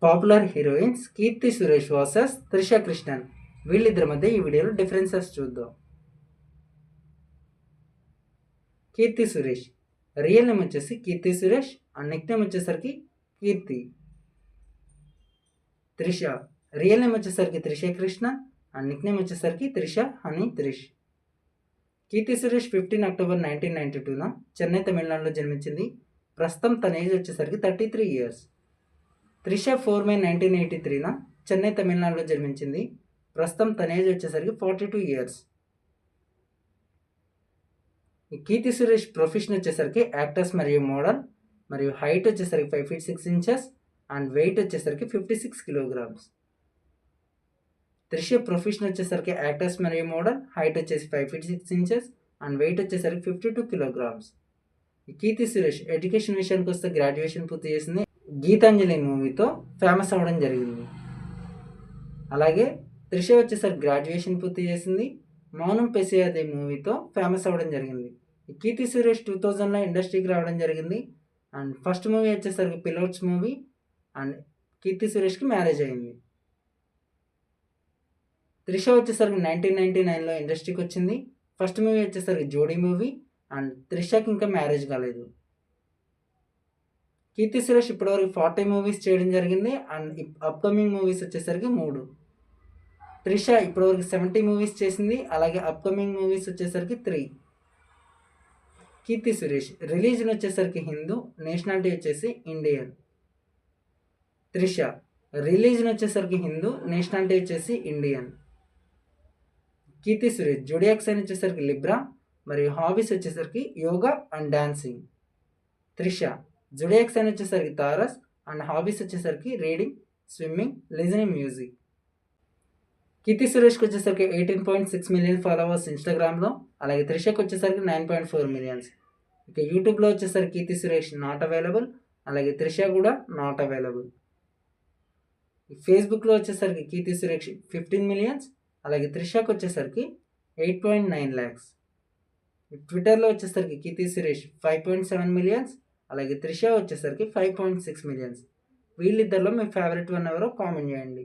Popular heroines Keerthy Suresh versus Trisha Krishnan. వీళ్ళిద్దరి మధ్య ఈ వీడియోలో డిఫరెన్సెస్ చూద్దాం. కీర్తి సురేష్ రియల్ నేమ్ వచ్చేసి Keerthy Suresh and Nick name వచ్చేసరికి కీర్తి. త్రిష రియల్ నేమ్ వచ్చేసరికి Trisha Krishna and Nick name వచ్చేసరికి త్రిష హనీ త్రిష్. కీర్తి సురేష్ 15 అక్టోబర్ 1992న చెన్నై తమిళనాడులో జన్మించింది. ప్రస్తుతం తన ఏజ్ వచ్చేసరికి 33 ఇయర్స్. త్రిష 4 మే 1983న చెన్నై తమిళనాడులో జన్మించింది. ప్రస్తుతం తన ఏజ్ వచ్చేసరికి 42 ఇయర్స్. కీర్తి సురేష్ ప్రొఫెషన్ వచ్చేసరికి యాక్టర్స్ మరియు మోడల్, మరియు హైట్ వచ్చేసరికి 5 feet 6 inches అండ్ వెయిట్ వచ్చేసరికి 56 kilograms. త్రిష ప్రొఫెషన్ వచ్చేసరికి యాక్టర్స్ మరియు మోడల్, హైట్ వచ్చేసి 5 feet 6 inches అండ్ వెయిట్ వచ్చేసరికి 52 kilograms. కీర్తి సురేష్ ఎడ్యుకేషన్ విషయానికి వస్తే గ్రాడ్యుయేషన్ పూర్తి చేసింది. గీతాంజలి మూవీతో ఫేమస్ అవ్వడం జరిగింది. అలాగే త్రిష వచ్చేసరికి గ్రాడ్యుయేషన్ పూర్తి చేసింది. మౌనం పెసియాదే మూవీతో ఫేమస్ అవ్వడం జరిగింది. కీర్తి సురేష్ 2000లో ఇండస్ట్రీకి రావడం జరిగింది. అండ్ ఫస్ట్ మూవీ వచ్చేసరికి పిలోట్స్ మూవీ అండ్ కీర్తి సురేష్కి మ్యారేజ్ అయింది. త్రిష వచ్చేసరికి 1999లో ఇండస్ట్రీకి వచ్చింది. ఫస్ట్ మూవీ వచ్చేసరికి జోడీ మూవీ అండ్ త్రిషకి ఇంకా మ్యారేజ్ కాలేదు. కీర్తి సురేష్ ఇప్పటివరకు 40 మూవీస్ చేయడం జరిగింది అండ్ అప్కమింగ్ మూవీస్ వచ్చేసరికి 3. త్రిష ఇప్పటివరకు 70 మూవీస్ చేసింది. అలాగే అప్కమింగ్ మూవీస్ వచ్చేసరికి 3. కీర్తి సురేష్ రిలీజన్ వచ్చేసరికి హిందూ, నేషనాలిటీ వచ్చేసి ఇండియన్. త్రిష రిలీజన్ వచ్చేసరికి హిందూ, నేషనాలిటీ వచ్చేసి Indian. Keerthy Suresh zodiac sign వచ్చేసరికి లిబ్రా మరియు హాబీస్ వచ్చేసరికి yoga and dancing. Trisha zodiac sign వచ్చేసరికి తారస్ అండ్ హాబీస్ వచ్చేసరికి రీడింగ్, స్విమ్మింగ్, లిజనింగ్ మ్యూజిక్. కీర్తి సురేష్కి వచ్చేసరికి 18.6 million ఫాలోవర్స్ ఇన్స్టాగ్రామ్లో, అలాగే త్రిషకి వచ్చేసరికి 9.4 million. ఇక యూట్యూబ్లో వచ్చేసరికి కీర్తి సురేష్ నాట్ అవైలబుల్, అలాగే త్రిష కూడా నాట్ అవైలబుల్. ఫేస్బుక్లో వచ్చేసరికి కీర్తి సురేష్ 15 million, అలాగే త్రిషకి వచ్చేసరికి 8.9 lakhs. ట్విట్టర్లో వచ్చేసరికి కీర్తి సురేష్ 5.7 million, అలాగే త్రిష వచ్చేసరికి 5.6 million. వీళ్ళిద్దరిలో మీ ఫేవరెట్ వన్ ఎవరో కామెంట్ చేయండి.